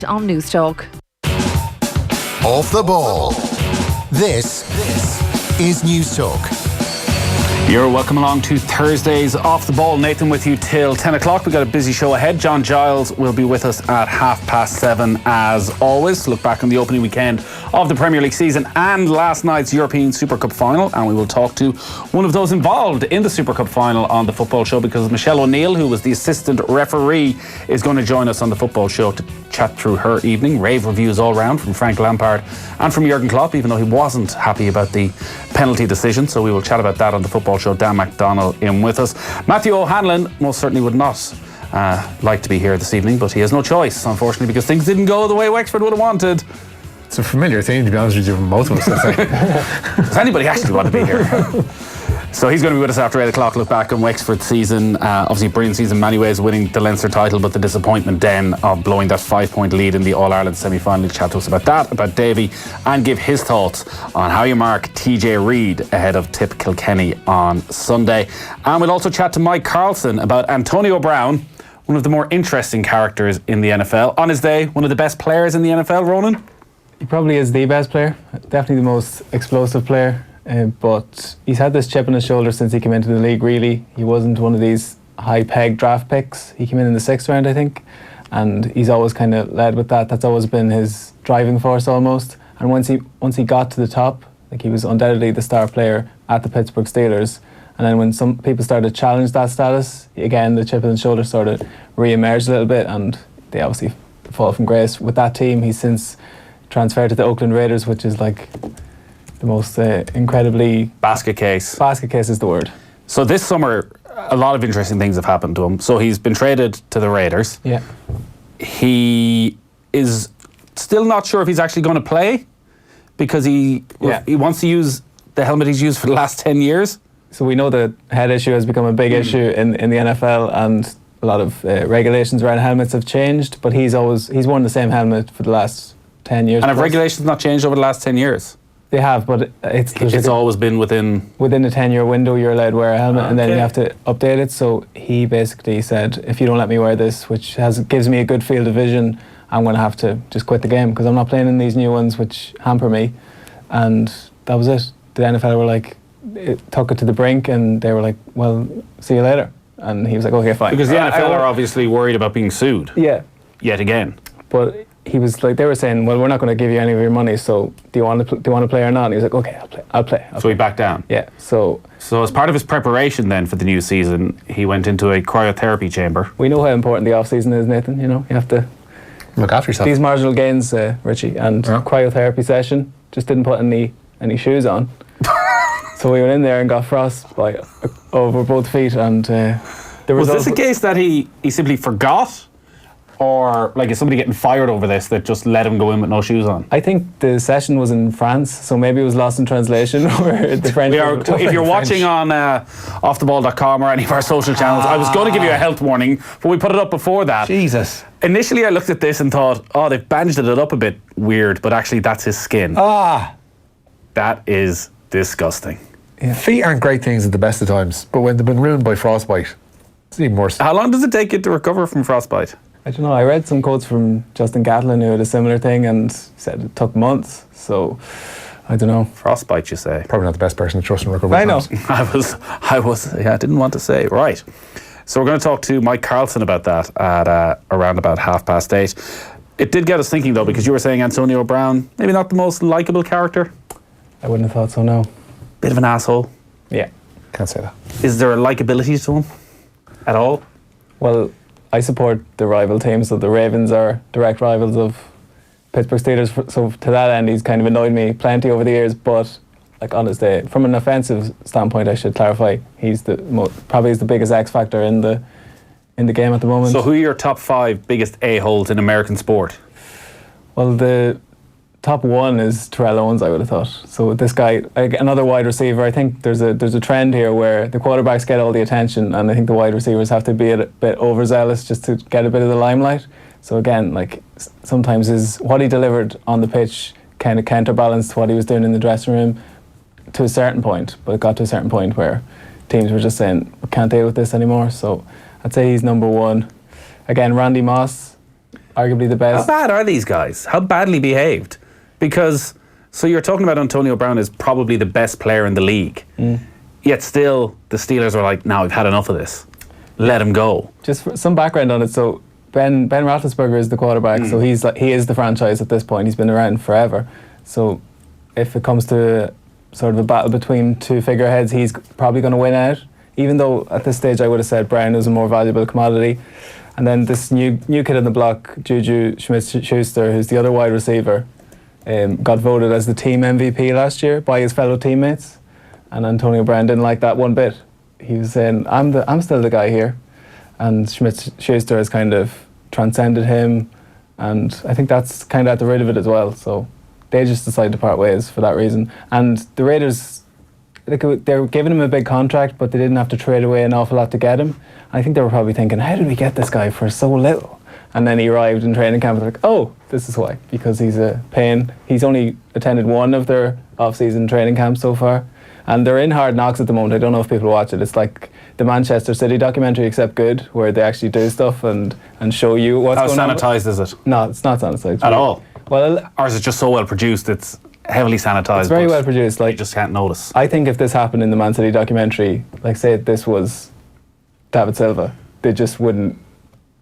On Newstalk. Off the ball. This is Newstalk. You're welcome along to Thursday's Off the Ball. Nathan with you till 10 o'clock. We've got a busy show ahead. John Giles will be with us at 7:30 as always. Look back on the opening weekend of the Premier League season and last night's European Super Cup final. And we will talk to one of those involved in the Super Cup final on the Football Show, because Michelle O'Neill, who was the assistant referee, is going to join us on the Football Show to chat through her evening. Rave reviews all round from Frank Lampard and from Jurgen Klopp, even though he wasn't happy about the penalty decision. So we will chat about that on the Football Show. Dan McDonnell in with us. Matthew O'Hanlon most certainly would not like to be here this evening, but he has no choice, unfortunately, because things didn't go the way Wexford would have wanted. It's a familiar theme, to be honest with you, from both of us, I think. Does anybody actually want to be here? So he's going to be with us after 8 o'clock. Look back on Wexford's season. Obviously, a brilliant season in many ways, winning the Leinster title, but the disappointment then of blowing that 5-point lead in the All-Ireland semi-final. He'll chat to us about that, about Davy, and give his thoughts on how you mark TJ Reid ahead of Tip Kilkenny on Sunday. And we'll also chat to Mike Carlson about Antonio Brown, one of the more interesting characters in the NFL. On his day, one of the best players in the NFL, Ronan? He probably is the best player, definitely the most explosive player. But he's had this chip on his shoulder since he came into the league, really. He wasn't one of these high-peg draft picks. He came in the 6th round, I think, and he's always kind of led with that. That's always been his driving force almost. And once he got to the top, like, he was undoubtedly the star player at the Pittsburgh Steelers. And then when some people started to challenge that status, again, the chip on his shoulder sort of re-emerged a little bit, and they obviously fall from grace. With that team, he's since transferred to the Oakland Raiders, which is like the most incredibly... Basket case. Basket case is the word. So this summer, a lot of interesting things have happened to him. So he's been traded to the Raiders. Yeah. He is still not sure if he's actually going to play, because he wants to use the helmet he's used for the last 10 years. So we know the head issue has become a big issue in the NFL, and a lot of regulations around helmets have changed, but he's worn the same helmet for the last 10 years. And have regulations not changed over the last 10 years? They have, but it's always been within the 10-year window. You're allowed to wear a helmet, and then you have to update it. So he basically said, if you don't let me wear this, which gives me a good field of vision, I'm going to have to just quit the game, because I'm not playing in these new ones which hamper me. And that was it. The NFL were like, it took it to the brink, and they were like, well, see you later. And he was like, okay, fine. Because the NFL are obviously worried about being sued. Yeah. Yet again. But he was like, they were saying, well, we're not going to give you any of your money, so do you want to play or not? And he was like, okay, I'll play. So he backed down. Yeah. So as part of his preparation then for the new season, he went into a cryotherapy chamber. We know how important the off season is, Nathan. You know, you have to look after yourself. These marginal gains, Richie, and cryotherapy session. Just didn't put any shoes on. So we went in there and got frostbite over both feet, and was this a case that he simply forgot? Or, like, is somebody getting fired over this that just let him go in with no shoes on? I think the session was in France, so maybe it was lost in translation. Or the French. If you're watching on offtheball.com or any of our social channels, I was going to give you a health warning, but we put it up before that. Jesus. Initially, I looked at this and thought, they've bandaged it up a bit weird, but actually that's his skin. That is disgusting. Yeah. Feet aren't great things at the best of times, but when they've been ruined by frostbite, it's even worse. How long does it take you to recover from frostbite? I don't know. I read some quotes from Justin Gatlin, who had a similar thing, and said it took months. So I don't know. Frostbite, you say? Probably not the best person to trust in recovery. I know. I didn't want to say. Right. So we're going to talk to Mike Carlson about that at around about 8:30. It did get us thinking, though, because you were saying Antonio Brown, maybe not the most likeable character. I wouldn't have thought so. No. Bit of an asshole. Yeah. Can't say that. Is there a likability to him at all? Well, I support the rival team, so the Ravens are direct rivals of Pittsburgh Steelers. So to that end, he's kind of annoyed me plenty over the years. But like on his day, from an offensive standpoint, I should clarify, he's probably the biggest X factor in the game at the moment. So who are your top 5 biggest a-holes in American sport? Well, the top one is Terrell Owens, I would have thought. So this guy, another wide receiver, I think there's a trend here where the quarterbacks get all the attention, and I think the wide receivers have to be a bit overzealous just to get a bit of the limelight. So again, like, sometimes what he delivered on the pitch kind of counterbalanced what he was doing in the dressing room to a certain point, but it got to a certain point where teams were just saying, we can't deal with this anymore. So I'd say he's number one. Again, Randy Moss, arguably the How best. bad are these guys? How badly behaved? Because, so you're talking about Antonio Brown is probably the best player in the league. Yet still, the Steelers are like, now we've had enough of this. Let him go. Just for some background on it, so Ben Roethlisberger is the quarterback, so he is the franchise at this point. He's been around forever. So if it comes to sort of a battle between two figureheads, he's probably going to win out. Even though at this stage I would have said Brown was a more valuable commodity. And then this new kid on the block, Juju Smith-Schuster, who's the other wide receiver, got voted as the team MVP last year by his fellow teammates. And Antonio Brown didn't like that one bit. He was saying, I'm still the guy here. And Smith-Schuster has kind of transcended him. And I think that's kind of at the root of it as well. So they just decided to part ways for that reason. And the Raiders, they were giving him a big contract, but they didn't have to trade away an awful lot to get him. I think they were probably thinking, how did we get this guy for so little? And then he arrived in training camp and they're like, oh, this is why. Because he's a pain. He's only attended one of their off-season training camps so far. And they're in Hard Knocks at the moment. I don't know if people watch it. It's like the Manchester City documentary, except good, where they actually do stuff and show you what's going on. How sanitized is it? No, it's not sanitized. At all? Well, or is it just so well produced it's heavily sanitized? It's very well produced. Like, you just can't notice. I think if this happened in the Man City documentary, like say this was David Silva, they just wouldn't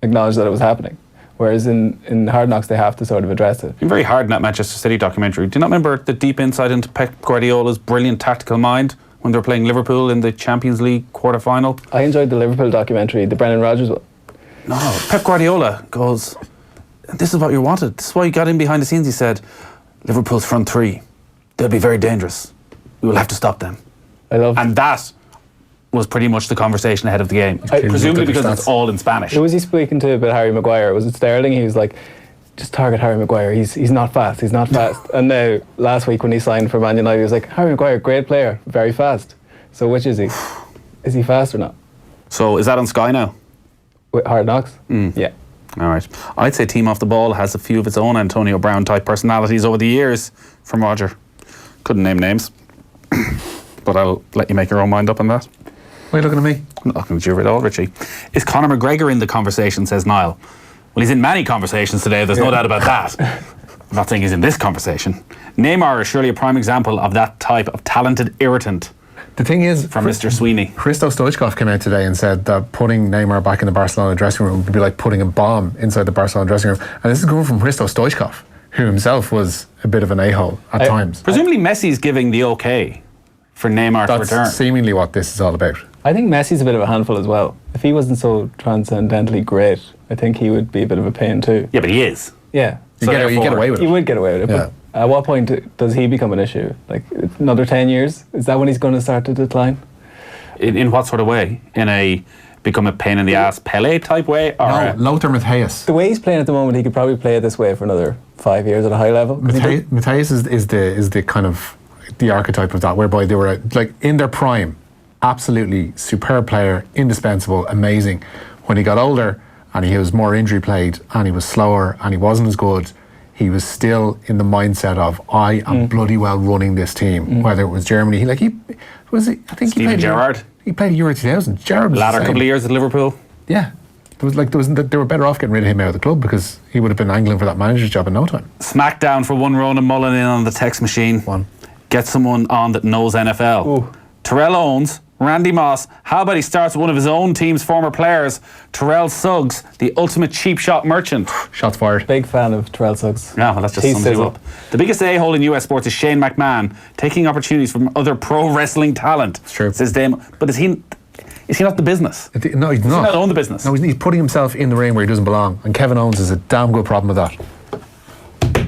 acknowledge that it was happening. Whereas in Hard Knocks, they have to sort of address it. It's been very hard in that Manchester City documentary. Do you not remember the deep insight into Pep Guardiola's brilliant tactical mind when they were playing Liverpool in the Champions League quarter-final? I enjoyed the Liverpool documentary, the Brendan Rodgers one. No, Pep Guardiola goes, this is what you wanted. This is why you got in behind the scenes. He said, Liverpool's front three, they'll be very dangerous. We will have to stop them. And that was pretty much the conversation ahead of the game. Presumably because it's all in Spanish. Who was he speaking to about Harry Maguire? Was it Sterling? He was like, just target Harry Maguire. He's not fast. He's not fast. And now, last week when he signed for Man United, he was like, Harry Maguire, great player, very fast. So which is he? Is he fast or not? So is that on Sky now? With Hard Knocks? Yeah. All right. I'd say Team Off the Ball has a few of its own Antonio Brown type personalities over the years from Roger. Couldn't name names. But I'll let you make your own mind up on that. Why are you looking at me? I'm not looking at you at all, Richie. Is Conor McGregor in the conversation, says Niall? Well, he's in many conversations today, there's no doubt about that. I'm not saying he's in this conversation. Neymar is surely a prime example of that type of talented irritant. The thing is, from Mr. Sweeney. Hristo Stoichkov came out today and said that putting Neymar back in the Barcelona dressing room would be like putting a bomb inside the Barcelona dressing room. And this is coming from Hristo Stoichkov, who himself was a bit of an a-hole at times. Presumably Messi's giving the okay for Neymar to return. That's seemingly what this is all about. I think Messi's a bit of a handful as well. If he wasn't so transcendentally great, I think he would be a bit of a pain too. Yeah, but he is. Yeah. You get away with it. You would get away with it. Yeah. But at what point does he become an issue? Like another 10 years? Is that when he's going to start to decline? In what sort of way? In a become a pain in the ass Pele type way? Or No, Lothar Matthäus. The way he's playing at the moment, he could probably play it this way for another 5 years at a high level. Matthäus is the kind of the archetype of that, whereby they were like in their prime, absolutely superb player, indispensable, amazing. When he got older and he was more injury plagued and he was slower and he wasn't as good, he was still in the mindset of I am bloody well running this team. Whether it was Germany, I think Steven Gerrard. He played Euro 2000. Gerrard was latter couple of years at Liverpool. Yeah. They were better off getting rid of him out of the club because he would have been angling for that manager's job in no time. Smackdown for one Ronan Mullen in on the text machine. Get someone on that knows NFL. Ooh. Terrell Owens, Randy Moss. How about he starts with one of his own team's former players, Terrell Suggs, the ultimate cheap shot merchant. Shots fired. Big fan of Terrell Suggs. Yeah, well, that's just sums you up. The biggest a-hole in US sports is Shane McMahon, taking opportunities from other pro wrestling talent. It's true. Says Dame. But is he not the business? No, he's not. Does he not own the business? No, he's putting himself in the ring where he doesn't belong. And Kevin Owens is a damn good problem with that.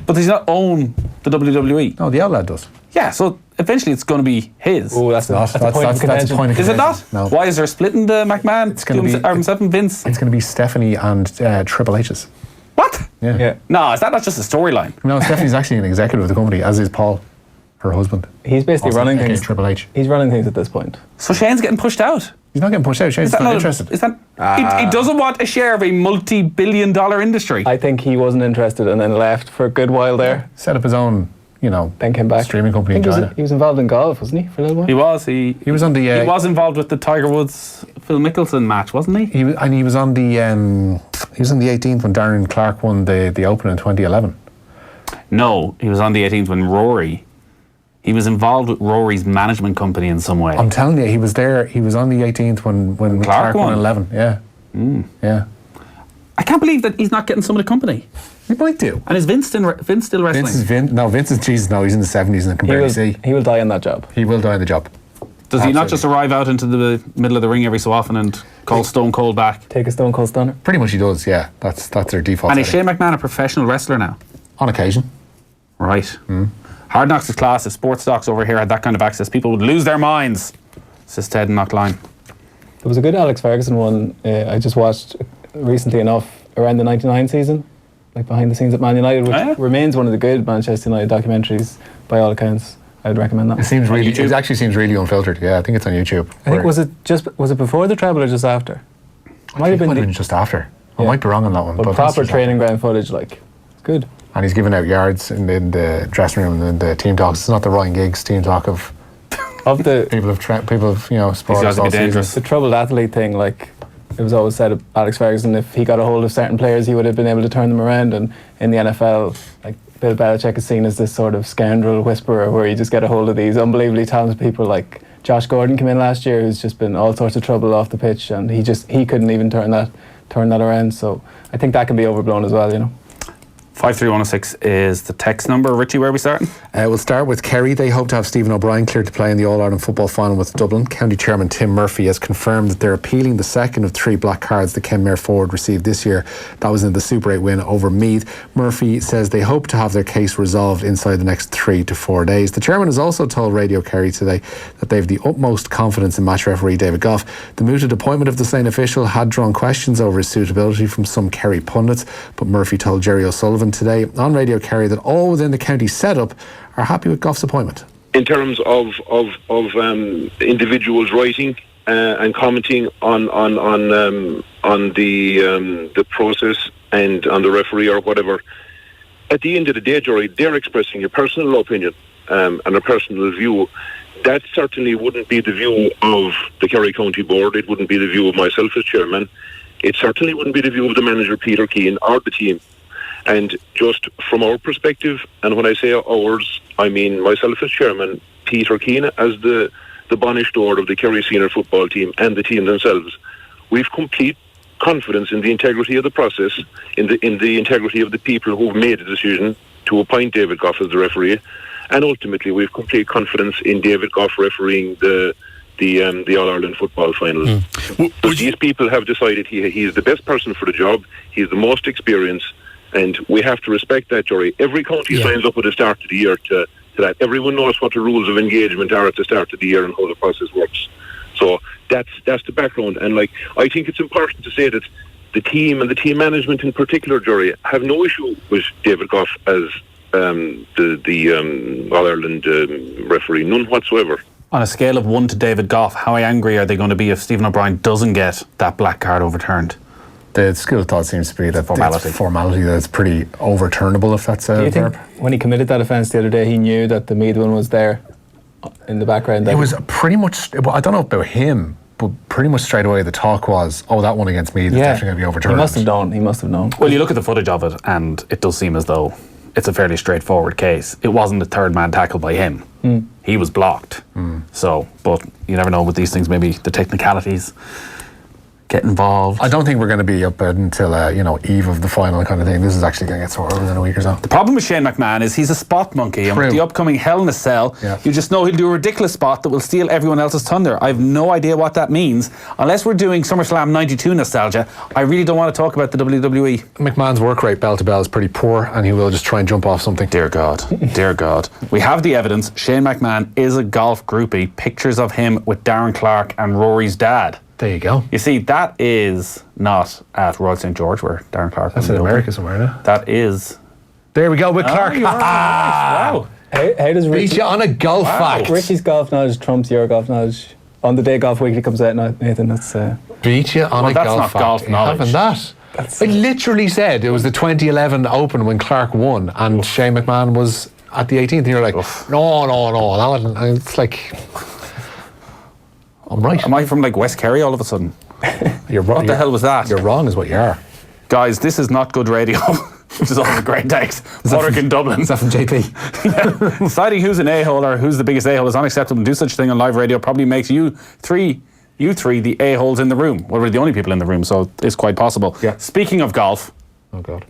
But does he not own the WWE? No, the Outlaw does. Yeah, so eventually it's going to be his. Oh, that's a point of contention. Is it not? No. Why is there a split in the McMahon? It's going to be himself and Vince. It's going to be Stephanie and Triple H's. What? Yeah. No, is that not just a storyline? No, Stephanie's actually an executive of the company, as is Paul, her husband. He's basically Also, running aka things. Triple H. He's running things at this point. So Shane's getting pushed out. He's not getting pushed out. Shane's not interested. He doesn't want a share of a multi-billion-dollar industry. I think he wasn't interested and then left for a good while there. Set up his own, then came back. streaming company in China. He was involved in golf, wasn't he, for a little while? He was. He was on the. he was involved with the Tiger Woods Phil Mickelson match, wasn't he? He was on the He was on the 18th when Darren Clark won the Open in 2011. No, he was on the 18th when Rory. He was involved with Rory's management company in some way. I'm telling you, he was there. He was on the 18th when Clark won 11. Yeah. Yeah. I can't believe that he's not getting some of the company. He might do. And is Vince still wrestling? Vince is Jesus. No, he's in the 70s and can barely see. He will die on that job. He will die on the job. Does he not just arrive out into the middle of the ring every so often and call Stone Cold back? Take a Stone Cold Stunner? Pretty much he does, yeah. That's their default. And is Shane McMahon a professional wrestler now? On occasion. Right. Hard Knocks is class. If sports stocks over here had that kind of access, people would lose their minds, says Ted in Knockline. There was a good Alex Ferguson one I just watched recently enough around the 99 season, like behind the scenes at Man United, which remains one of the good Manchester United documentaries by all accounts. I'd recommend that. It actually seems really unfiltered. Yeah, I think it's on YouTube. I think was it before the treble or just after? Might have been just after. I might be wrong on that one. But proper training ground footage, like, it's good. And he's giving out yards in the dressing room and the team talks. It's not the Ryan Giggs team talk of the people of sports all season. The troubled athlete thing, like it was always said of Alex Ferguson, if he got a hold of certain players, he would have been able to turn them around. And in the NFL, like Bill Belichick is seen as this sort of scoundrel whisperer, where you just get a hold of these unbelievably talented people. Like Josh Gordon came in last year, who's just been all sorts of trouble off the pitch, and he couldn't even turn that around. So I think that can be overblown as well, 53106 is the text number. Richie, where are we starting? We'll start with Kerry. They hope to have Stephen O'Brien cleared to play in the All-Ireland football final with Dublin. County Chairman Tim Murphy has confirmed that they're appealing the second of 3 black cards that Kenmare forward received this year. That was in the Super 8 win over Meath. Murphy says they hope to have their case resolved inside the next 3 to 4 days. The chairman has also told Radio Kerry today that they have the utmost confidence in match referee David Gough. The mooted appointment of the Slain official had drawn questions over his suitability from some Kerry pundits, but Murphy told Jerry O'Sullivan today on Radio Kerry that all within the county setup are happy with Gough's appointment. In terms of individuals writing and commenting on the process and on the referee or whatever, at the end of the day, Jory, they're expressing a personal opinion and a personal view. That certainly wouldn't be the view of the Kerry County Board. It wouldn't be the view of myself as chairman. It certainly wouldn't be the view of the manager, Peter Keane, or the team. And just from our perspective, and when I say ours, I mean myself as chairman, Peter Keane as the banished door of the Kerry senior football team and the team themselves, we've complete confidence in the integrity of the process, in the integrity of the people who've made the decision to appoint David Gough as the referee, and ultimately we've complete confidence in David Gough refereeing the All-Ireland football final. So these people have decided he is the best person for the job, he's the most experienced, and we have to respect that, Jory. Every county signs up at the start of the year to that. Everyone knows what the rules of engagement are at the start of the year and how the process works. So that's the background. And I think it's important to say that the team and the team management in particular, Jory, have no issue with David Gough as the All-Ireland referee, none whatsoever. On a scale of 1 to David Gough, how angry are they going to be if Stephen O'Brien doesn't get that black card overturned? The school of thought seems to be that formality that's pretty overturnable, if that's a verb. When he committed that offence the other day, he knew that the Meath one was there in the background? It was pretty much, I don't know about him, but pretty much straight away the talk was, that one against Meath is definitely going to be overturned. He must have known. Well, you look at the footage of it and it does seem as though it's a fairly straightforward case. It wasn't a third man tackle by him. He was blocked. So, but you never know with these things, maybe the technicalities get involved. I don't think we're going to be up until eve of the final kind of thing. This is actually going to get sorted within a week or so. The problem with Shane McMahon is he's a spot monkey, and with the upcoming Hell in a Cell, you just know he'll do a ridiculous spot that will steal everyone else's thunder. I have no idea what that means. Unless we're doing SummerSlam 92 nostalgia, I really don't want to talk about the WWE. McMahon's work rate bell to bell is pretty poor, and he will just try and jump off something. Dear God. Dear God. We have the evidence. Shane McMahon is a golf groupie. Pictures of him with Darren Clark and Rory's dad. There you go. You see, that is not at Royal St. George where Darren Clark That's in America somewhere, no? That is... There we go with Clark. Wow. How does Richie... Beat you on a golf fact. Richie's golf knowledge trumps your golf knowledge. On the day Golf Weekly comes out, Nathan, that's... Beat you on a golf fact. That's not golf knowledge. Having that. I literally said it was the 2011 Open when Clark won and Shane McMahon was at the 18th and you're like, no, that wasn't... It's like... I'm right. Am I from West Kerry all of a sudden? You're wrong. What the hell was that? You're wrong is what you are. Guys, this is not good radio. Which is always a great text. Waterk in Dublin. Is that from JP? Yeah. Deciding who's an a-hole or who's the biggest a-hole is unacceptable. To do such a thing on live radio probably makes you three the a-holes in the room. Well, we're the only people in the room, so it's quite possible. Yeah. Speaking of golf. Oh, God.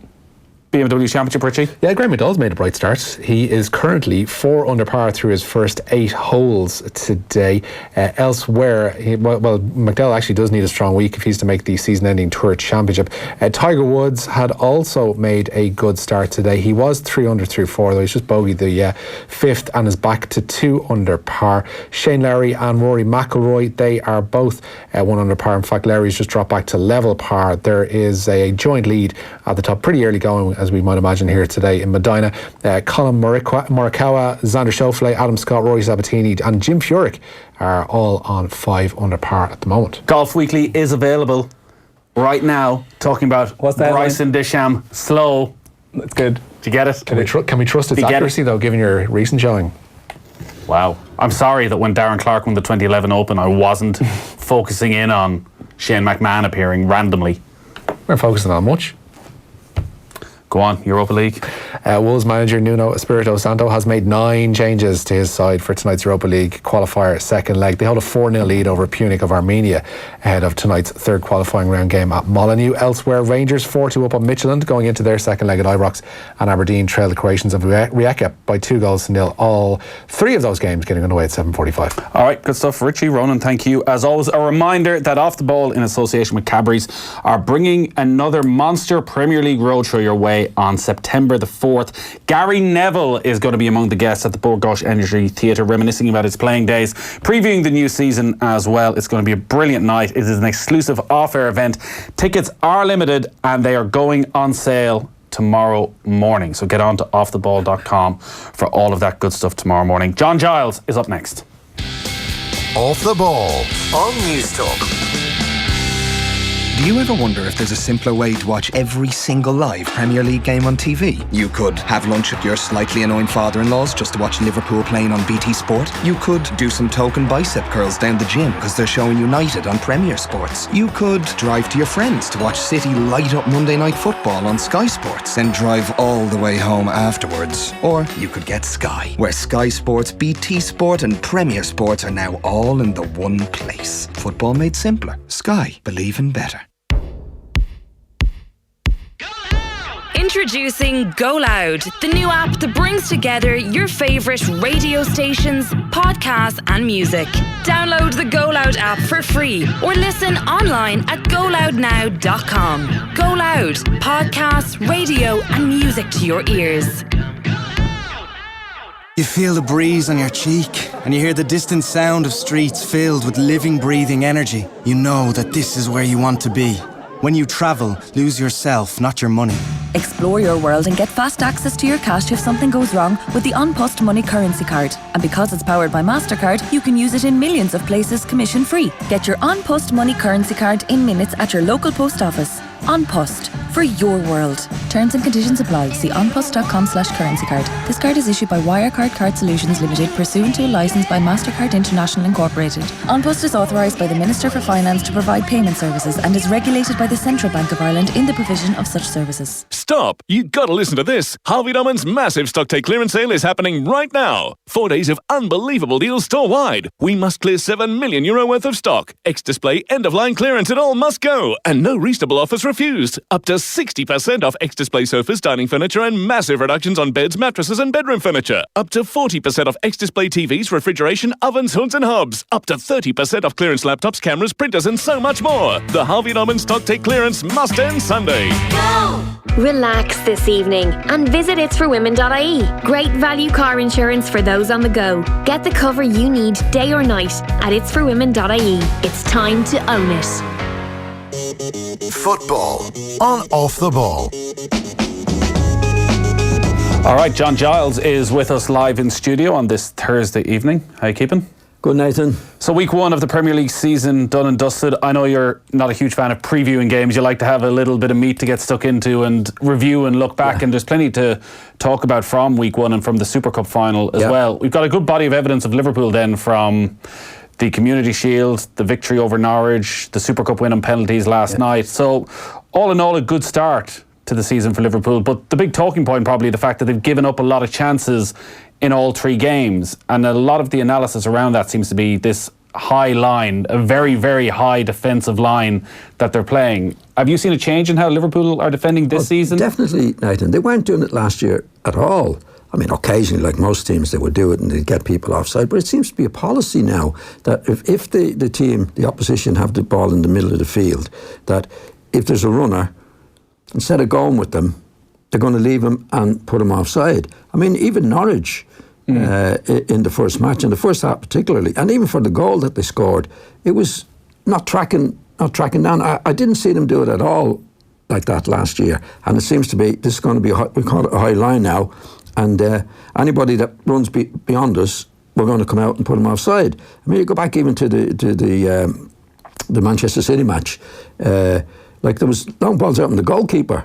BMW Championship, Richie? Yeah, Graham McDowell's made a bright start. He is currently 4 under par through his first 8 holes today. Elsewhere, McDowell actually does need a strong week if he's to make the season-ending Tour Championship. Tiger Woods had also made a good start today. He was 3 under through 4, though he's just bogeyed the 5th and is back to 2 under par. Shane Lowry and Rory McIlroy, they are both 1 under par. In fact, Lowry's just dropped back to level par. There is a joint lead at the top, pretty early going, as we might imagine here today in Medina. Colin Morikawa, Xander Schauffele, Adam Scott, Rory Sabatini and Jim Furyk are all on 5 under par at the moment. Golf Weekly is available right now, talking about What's that Bryson DeChambeau slow. That's good. Do you get it? Can we trust its accuracy, though, given your recent showing? Wow. I'm sorry that when Darren Clark won the 2011 Open, I wasn't focusing in on Shane McMahon appearing randomly. We're focusing on much. Go on, Europa League. Wolves manager Nuno Espirito Santo has made 9 changes to his side for tonight's Europa League qualifier second leg. They hold a 4-0 lead over Punic of Armenia ahead of tonight's third qualifying round game at Molyneux. Elsewhere, Rangers 4-2 up on Midtjylland going into their second leg at Ibrox, and Aberdeen trail the Croatians of Rijeka by 2-0. All 3 of those games getting underway at 7:45. All right, good stuff. Richie, Ronan, thank you. As always, a reminder that Off the Ball in association with Cadbury's are bringing another monster Premier League roadshow your way on September the 4th. Gary Neville is going to be among the guests at the Gough Energy Theatre, reminiscing about his playing days, previewing the new season as well. It's going to be a brilliant night. It is an exclusive off-air event. Tickets are limited and they are going on sale tomorrow morning. So get on to offtheball.com for all of that good stuff tomorrow morning. John Giles is up next. Off the Ball on Newstalk. Do you ever wonder if there's a simpler way to watch every single live Premier League game on TV? You could have lunch at your slightly annoying father-in-law's just to watch Liverpool playing on BT Sport. You could do some token bicep curls down the gym because they're showing United on Premier Sports. You could drive to your friends to watch City light up Monday Night Football on Sky Sports and drive all the way home afterwards. Or you could get Sky, where Sky Sports, BT Sport and Premier Sports are now all in the one place. Football made simpler. Sky. Believe in better. Introducing Go Loud, the new app that brings together your favourite radio stations, podcasts and music. Download the Go Loud app for free or listen online at goloudnow.com. Go Loud, podcasts, radio and music to your ears. You feel the breeze on your cheek and you hear the distant sound of streets filled with living, breathing energy. You know that this is where you want to be. When you travel, lose yourself, not your money. Explore your world and get fast access to your cash if something goes wrong with the OnPost Money Currency Card. And because it's powered by MasterCard, you can use it in millions of places commission-free. Get your OnPost Money Currency Card in minutes at your local post office. OnPost, for your world. Terms and conditions apply. See onpost.com/currency card. This card is issued by Wirecard Card Solutions Limited, pursuant to a licence by MasterCard International Incorporated. OnPost is authorised by the Minister for Finance to provide payment services and is regulated by the Central Bank of Ireland in the provision of such services. Stop! You gotta listen to this. Harvey Norman's massive stock take clearance sale is happening right now. 4 days of unbelievable deals store-wide. We must clear €7 million worth of stock. X-Display end-of-line clearance, it all must go. And no reasonable offers refused. Up to 60% off X-Display sofas, dining furniture and massive reductions on beds, mattresses and bedroom furniture. Up to 40% off X-Display TVs, refrigeration, ovens, hoods and hobs. Up to 30% off clearance laptops, cameras, printers and so much more. The Harvey Norman stock take clearance must end Sunday. Go! Relax this evening and visit itsforwomen.ie. Great value car insurance for those on the go. Get the cover you need day or night at itsforwomen.ie. It's time to own it. Football on Off the Ball. All right, John Giles is with us live in studio on this Thursday evening. How you keeping? Good, Nathan. So week 1 of the Premier League season done and dusted. I know you're not a huge fan of previewing games. You like to have a little bit of meat to get stuck into and review and look back. Yeah. And there's plenty to talk about from week 1 and from the Super Cup final as well. We've got a good body of evidence of Liverpool then from the Community Shield, the victory over Norwich, the Super Cup win on penalties last night. So All in all, a good start to the season for Liverpool, but the big talking point probably the fact that they've given up a lot of chances in all 3 games, and a lot of the analysis around that seems to be this high line, a very, very high defensive line that they're playing. Have you seen a change in how Liverpool are defending this season? Definitely, Nathan. They weren't doing it last year at all. I mean, occasionally, like most teams, they would do it and they'd get people offside. But it seems to be a policy now that if the team, the opposition, have the ball in the middle of the field, that if there's a runner, instead of going with them, they're going to leave him and put him offside. I mean, even Norwich in the first match, in the first half particularly, and even for the goal that they scored, it was not tracking down. I didn't see them do it at all like that last year. And it seems to be, this is going to be, we call it a high line now. And anybody that runs beyond us, we're going to come out and put them offside. I mean, you go back even to the Manchester City match. Like there was long balls out on the goalkeeper.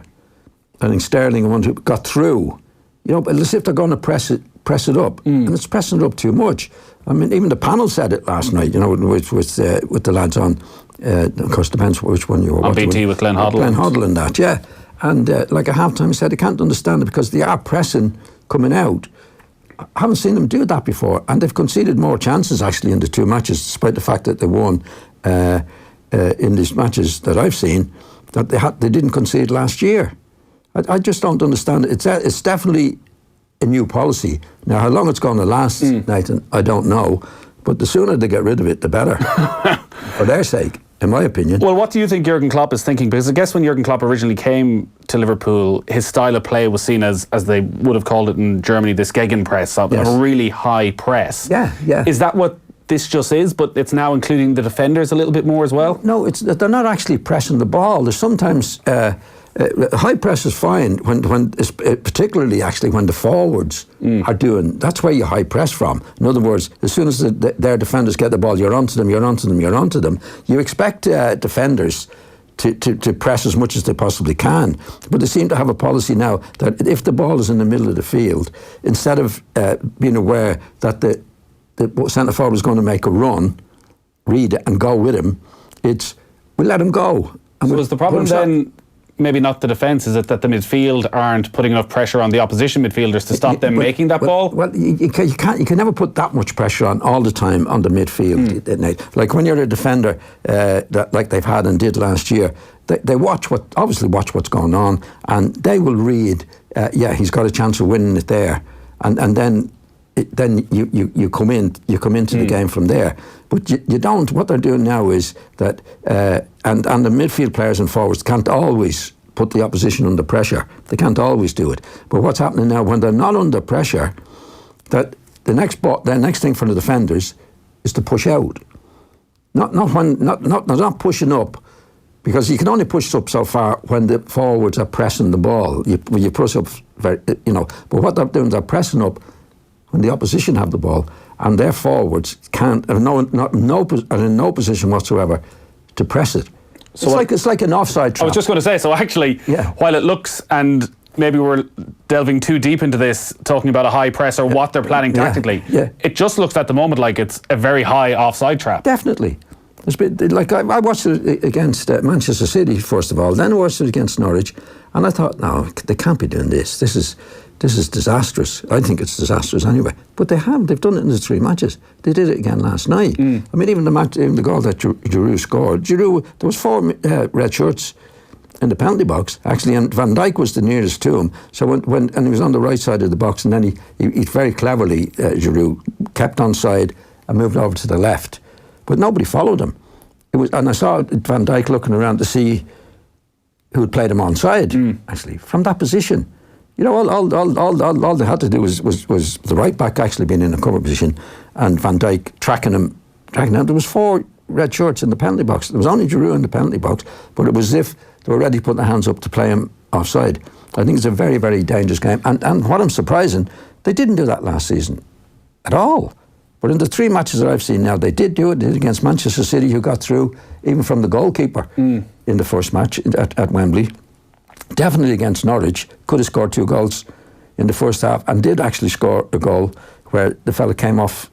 I think Sterling and one who got through. You know, but as if they're going to press it up, and it's pressing it up too much. I mean, even the panel said it last night. You know, with the lads on. Of course, depends which one you were watching. On BT with Glenn Hoddle. Glenn Hoddle and that, yeah. And like at half-time, he said they can't understand it because they are pressing coming out. I haven't seen them do that before, and they've conceded more chances actually in the 2 matches, despite the fact that they won in these matches that I've seen, that they didn't concede last year. I just don't understand it. It's definitely a new policy. Now, how long it's going to last, Nathan, I don't know, but the sooner they get rid of it, the better, for their sake. In my opinion. Well, what do you think Jurgen Klopp is thinking? Because I guess when Jurgen Klopp originally came to Liverpool, his style of play was seen as they would have called it in Germany, this Gegenpress, a really high press. Yeah. Is that what this just is, but it's now including the defenders a little bit more as well? No, they're not actually pressing the ball. There's sometimes... high press is fine when particularly actually when the forwards are doing. That's where you high press from. In other words, as soon as their defenders get the ball, you're onto them. You expect defenders to press as much as they possibly can, but they seem to have a policy now that if the ball is in the middle of the field, instead of being aware that the centre forward is going to make a run, read it and go with him, it's we let him go. And so is the problem then? Maybe not the defence, is it that the midfield aren't putting enough pressure on the opposition midfielders to stop them making that ball? Well, you can never put that much pressure on all the time on the midfield. Like when you're a defender, that like they've had and did last year, they watch what's going on, and they will read. He's got a chance of winning it there, and then you come into the game from there. But you don't. What they're doing now is that, and the midfield players and forwards can't always put the opposition under pressure. They can't always do it. But what's happening now, when they're not under pressure, that the next thing for the defenders is to push out. Not pushing up, because you can only push up so far when the forwards are pressing the ball. You push up But what they're doing, they're pressing up when the opposition have the ball, and their forwards are in no position whatsoever to press it. So it's like an offside trap. I was just going to say, so actually, while it looks, and maybe we're delving too deep into this, talking about a high press or what they're planning tactically, it just looks at the moment like it's a very high offside trap. Definitely. I watched it against Manchester City, first of all, then I watched it against Norwich, and I thought, no, they can't be doing this. This is disastrous. I think it's disastrous anyway. But they've done it in the 3 matches. They did it again last night. I mean, even the goal that Giroud scored. Giroud, there was 4 red shirts in the penalty box, actually, and Van Dijk was the nearest to him. So when he was on the right side of the box, and then he very cleverly, Giroud, kept onside and moved over to the left. But nobody followed him. And I saw Van Dijk looking around to see who had played him onside, actually, from that position. You know, all they had to do was the right back actually being in a cover position, and Van Dijk tracking him. There was 4 red shirts in the penalty box. There was only Giroud in the penalty box, but it was as if they were ready to put their hands up to play him offside. I think it's a very, very dangerous game. And what I'm surprising, they didn't do that last season at all. But in the 3 matches that I've seen now, they did do it. They did against Manchester City, who got through, even from the goalkeeper in the first match at Wembley. Definitely against Norwich, could have scored 2 goals in the first half, and did actually score a goal where the fella came off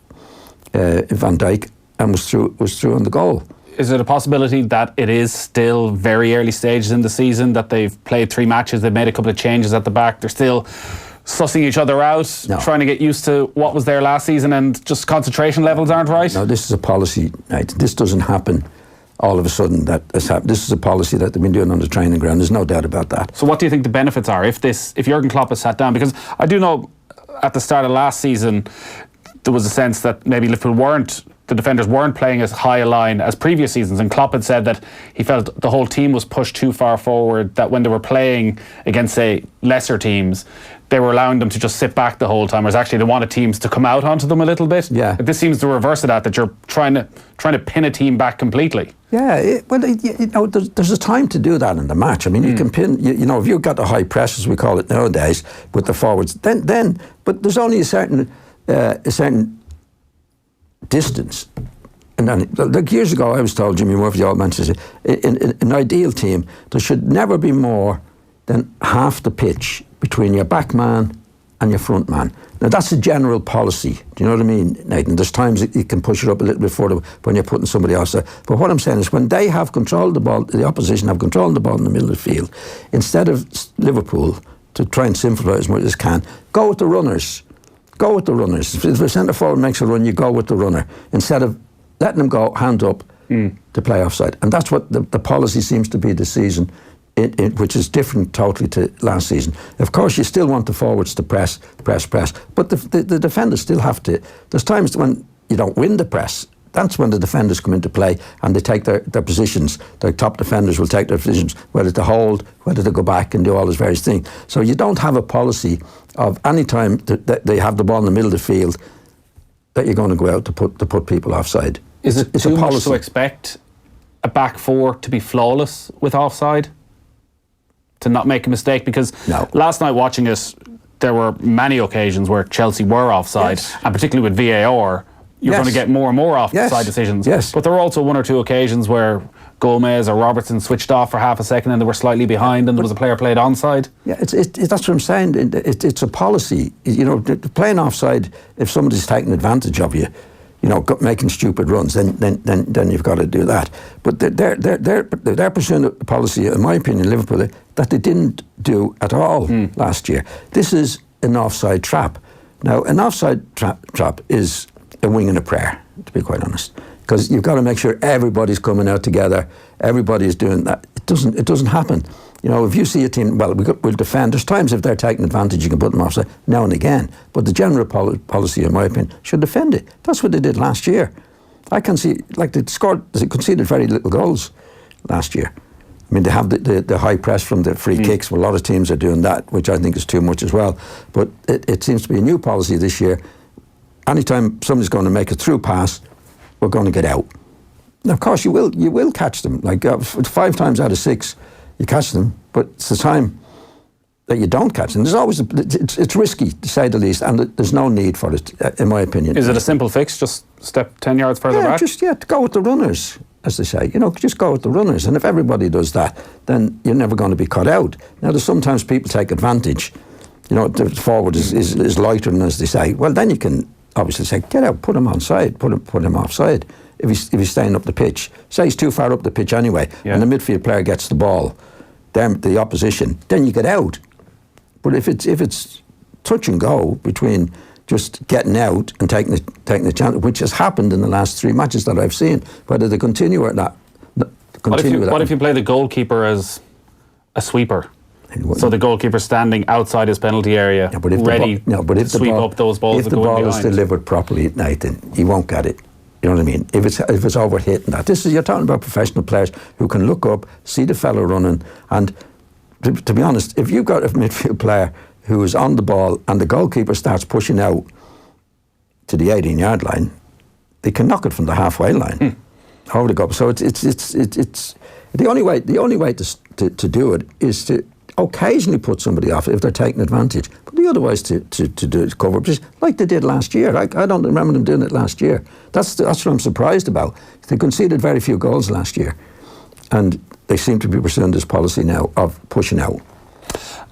Van Dijk and was through on the goal. Is it a possibility that it is still very early stages in the season, that they've played 3 matches, they've made a couple of changes at the back, they're still sussing each other out, trying to get used to what was there last season, and just concentration levels aren't right? No, this is a policy, right? This doesn't happen all of a sudden. This is a policy that they've been doing on the training ground. There's no doubt about that. So what do you think the benefits are if Jurgen Klopp has sat down? Because I do know at the start of last season there was a sense that maybe Liverpool the defenders weren't playing as high a line as previous seasons, and Klopp had said that he felt the whole team was pushed too far forward, that when they were playing against, say, lesser teams, they were allowing them to just sit back the whole time, whereas actually they wanted teams to come out onto them a little bit. Yeah. But this seems the reverse of that you're trying to pin a team back completely. Yeah, there's a time to do that in the match. I mean, you can pin, if you've got the high press, as we call it nowadays, with the forwards, then but there's only a certain distance. And then, like years ago, I was told, Jimmy Murphy, the old Manchester, in an ideal team, there should never be more than half the pitch between your back man and your front man. Now, that's a general policy. Do you know what I mean, Nathan? There's times that you can push it up a little bit further when you're putting somebody else there. But what I'm saying is, when they have control of the ball, the opposition have control of the ball in the middle of the field, instead of Liverpool, to try and simplify as much as can, go with the runners. Go with the runners. If the centre forward makes a run, you go with the runner, instead of letting them go hand up to play offside. And that's what the policy seems to be this season, which is different totally to last season. Of course, you still want the forwards to press, but the defenders still have to. There's times when you don't win the press. That's when the defenders come into play and they take their positions. Their top defenders will take their positions, whether to hold, whether to go back and do all those various things. So you don't have a policy of any time that they have the ball in the middle of the field that you're going to go out to put people offside. Is it too much to expect a back four to be flawless with offside? To not make a mistake? Because last night watching it, there were many occasions where Chelsea were offside, and particularly with VAR, you're going to get more and more offside decisions. Yes. But there were also 1 or 2 occasions where Gomez or Robertson switched off for half a second and they were slightly behind and there was a player played onside. Yeah, that's what I'm saying. It's a policy. Playing offside, if somebody's taking advantage of you, making stupid runs, then you've got to do that. But they're pursuing a policy, in my opinion, Liverpool, that they didn't do at all last year. This is an offside trap. Now, an offside trap is a wing and a prayer, to be quite honest, because you've got to make sure everybody's coming out together, everybody's doing that. It doesn't happen. If you see a team, we'll defend. There's times if they're taking advantage, you can put them offside now and again. But the general policy, in my opinion, should defend it. That's what they did last year. I can see, they conceded very little goals last year. I mean, they have the high press from the free kicks. Well, a lot of teams are doing that, which I think is too much as well. But it seems to be a new policy this year. Anytime somebody's going to make a through pass, we're going to get out. Now, of course, you will catch them. 5 times out of 6, you catch them. But it's the time that you don't catch them. There's always it's risky, to say the least, and there's no need for it, in my opinion. Is it a simple fix? Just step 10 yards further back? Go with the runners, as they say. Just go with the runners. And if everybody does that, then you're never going to be cut out. Now, there's sometimes people take advantage. The forward is loitering, as they say. Well, then you can obviously say, get out, put him onside, put him offside. If he's staying up the pitch, say he's too far up the pitch anyway, and the midfield player gets the ball, then the opposition, then you get out. But if it's touch and go between just getting out and taking the chance, which has happened in the last 3 matches that I've seen, whether they continue or not. What if you play the goalkeeper as a sweeper? So the goalkeeper standing outside his penalty area, ready to sweep up those balls that go in behind. If the ball is delivered properly, Nathan, he won't get it. You know what I mean? If it's overhit and that. You're talking about professional players who can look up, see the fellow running, and to be honest, if you've got a midfield player who is on the ball and the goalkeeper starts pushing out to the 18-yard line, they can knock it from the halfway line over the goal. So it's the only way to do it is to occasionally put somebody off if they're taking advantage. But the other way is to do it, cover up, just like they did last year. I don't remember them doing it last year. That's what I'm surprised about. They conceded very few goals last year, and they seem to be pursuing this policy now of pushing out.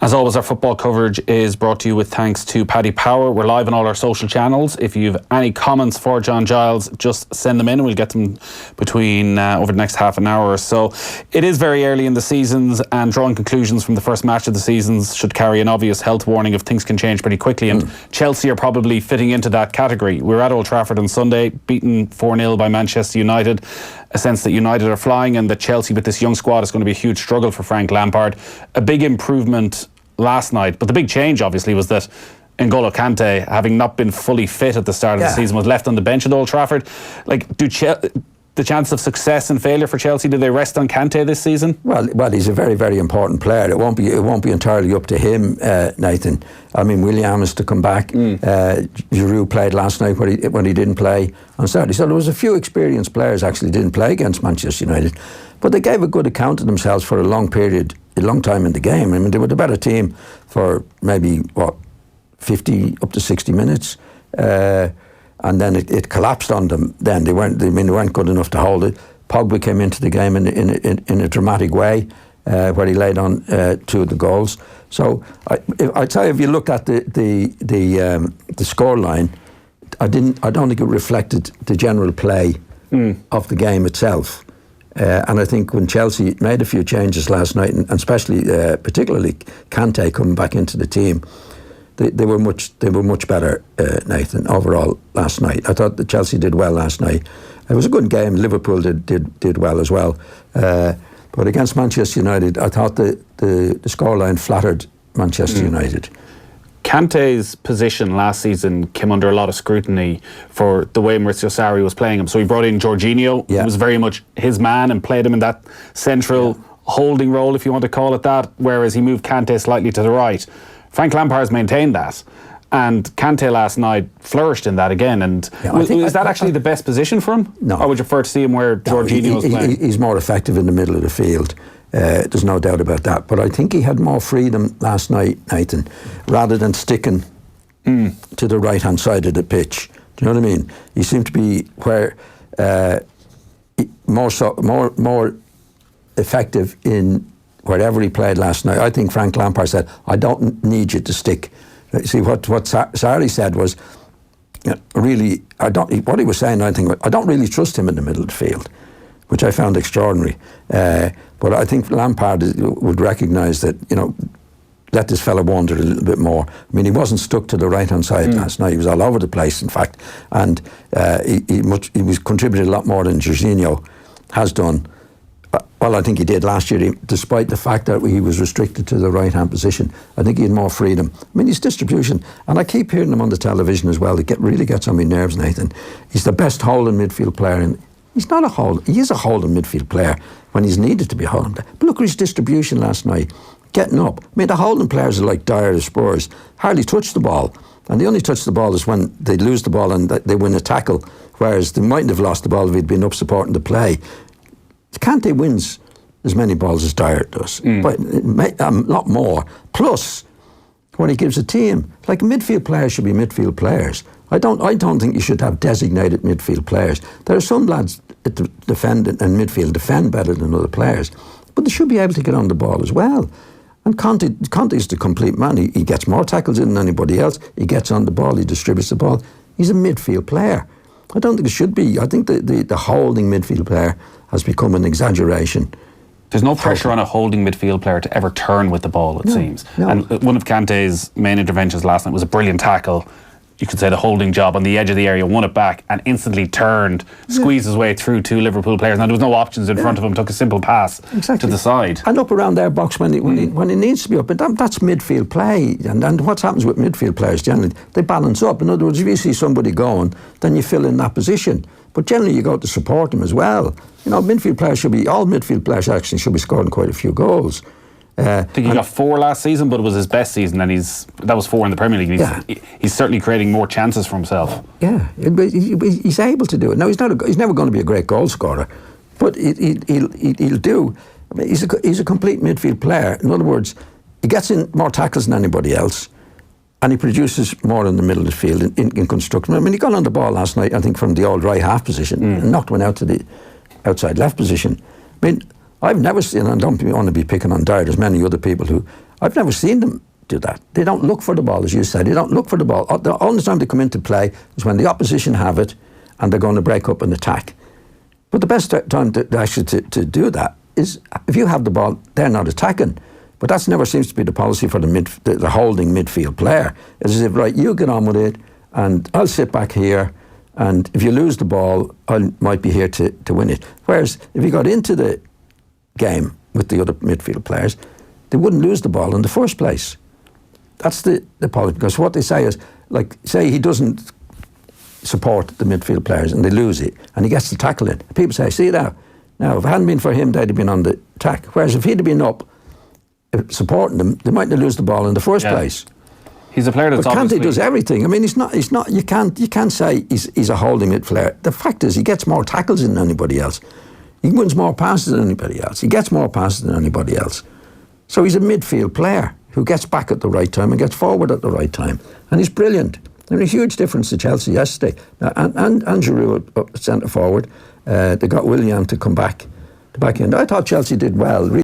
As always, our football coverage is brought to you with thanks to Paddy Power. We're live on all our social channels. If you've any comments for John Giles, just send them in and we'll get them between over the next half an hour or so. It is very early in the seasons, and drawing conclusions from the first match of the seasons should carry an obvious health warning if things can change pretty quickly, and Chelsea are probably fitting into that category. We were at Old Trafford on Sunday, beaten 4-0 by Manchester United. A sense that United are flying and that Chelsea with this young squad is going to be a huge struggle for Frank Lampard. A big improvement last night, but the big change obviously was that N'Golo Kante, having not been fully fit at the start of the season, was left on the bench at Old Trafford. Like, the chance of success and failure for Chelsea, do they rest on Kante this season? Well, he's a very, very important player. It won't be entirely up to him, Nathan. I mean, William is to come back. Giroud played last night when he didn't play on Saturday. So there was a few experienced players actually didn't play against Manchester United, but they gave a good account of themselves for a long time in the game. I mean, they were the better team for maybe 50 up to 60 minutes. And then it collapsed on them. Then they weren't good enough to hold it. Pogba came into the game in a dramatic way, where he laid on two of the goals. So I tell you, if you look at the score line, I don't think it reflected the general play of the game itself. And I think when Chelsea made a few changes last night, and especially particularly Kante coming back into the team, they were much better, Nathan, overall last night. I thought that Chelsea did well last night. It was a good game. Liverpool did well as well. But against Manchester United, I thought the scoreline flattered Manchester United. Kante's position last season came under a lot of scrutiny for the way Maurizio Sarri was playing him. So he brought in Jorginho, who was very much his man, and played him in that central holding role, if you want to call it that, whereas he moved Kante slightly to the right. Frank Lampard's maintained that, and Kante last night flourished in that again. And is that actually the best position for him? No. Or would you prefer to see him where Jorginho was playing? He's more effective in the middle of the field. There's no doubt about that. But I think he had more freedom last night, Nathan, rather than sticking to the right-hand side of the pitch. Do you know what I mean? He seemed to be more effective in wherever he played last night. I think Frank Lampard said, I don't need you to stick. See, what Sarri said was, really, what he was saying, I think, I don't really trust him in the middle of the field, which I found extraordinary. But I think Lampard would recognise that, let this fella wander a little bit more. I mean, he wasn't stuck to the right-hand side last night. He was all over the place, in fact. And he was contributed a lot more than Jorginho has done. Well, I think he did last year, despite the fact that he was restricted to the right-hand position. I think he had more freedom. I mean, his distribution, and I keep hearing him on the television as well, it really gets on my nerves, Nathan. He's the best holding midfield player, and he's not a hold. He is a holding midfield player when he's needed to be a holding player. But look at his distribution last night, getting up. I mean, the holding players are like Dyer, the Spurs, hardly touch the ball. And they only touch the ball is when they lose the ball and they win a tackle, whereas they mightn't have lost the ball if he'd been up supporting the play. Kante wins as many balls as Dyer does, but a lot more. Plus, when he gives a team, like midfield players should be midfield players. I don't think you should have designated midfield players. There are some lads that defend and midfield defend better than other players, but they should be able to get on the ball as well. And Kante is the complete man. He gets more tackles in than anybody else. He gets on the ball. He distributes the ball. He's a midfield player. I don't think it should be. I think the holding midfield player has become an exaggeration. There's no pressure on a holding midfield player to ever turn with the ball, it seems. No. And one of Kante's main interventions last night was a brilliant tackle. You could say the holding job on the edge of the area, won it back and instantly turned, squeezed his way through two Liverpool players. Now there was no options in front of him, took a simple pass to the side. And up around their box when it needs to be up. But that's midfield play. And what happens with midfield players generally, they balance up. In other words, if you see somebody going, then you fill in that position. But generally you go to support them as well. All midfield players actually should be scoring quite a few goals. I think he got 4 last season, but it was his best season, and that was 4 in the Premier League. He's certainly creating more chances for himself. Yeah, he's able to do it. Now he's never going to be a great goal scorer, but he'll do. I mean, he's a complete midfield player. In other words, he gets in more tackles than anybody else, and he produces more in the middle of the field in construction. I mean, he got on the ball last night, I think, from the old right half position and knocked one out to the outside left position. I mean, I've never seen, and I don't want to be picking on Dyer, there's many other people who I've never seen them do that. They don't look for the ball, as you said. They don't look for the ball. The only time they come into play is when the opposition have it and they're going to break up and attack. But the best time to do that is if you have the ball, they're not attacking. But that never seems to be the policy for the holding midfield player. It's as if, right, you get on with it and I'll sit back here, and if you lose the ball, I might be here to win it. Whereas if you got into the game with the other midfield players, they wouldn't lose the ball in the first place. That's the policy. Because what they say is, like, say he doesn't support the midfield players and they lose it, and he gets the tackle in. People say, see now, if it hadn't been for him, they'd have been on the attack. Whereas if he'd have been up supporting them, they mightn't have lost the ball in the first place. He's a player that's but obviously... Kante does everything. I mean, he's not. You can't say he's a holding mid player. The fact is, he gets more tackles than anybody else. He wins more passes than anybody else. He gets more passes than anybody else. So he's a midfield player who gets back at the right time and gets forward at the right time, and he's brilliant. There was a huge difference to Chelsea yesterday. And Giroud centre forward. They got Willian to come back. I thought Chelsea did well.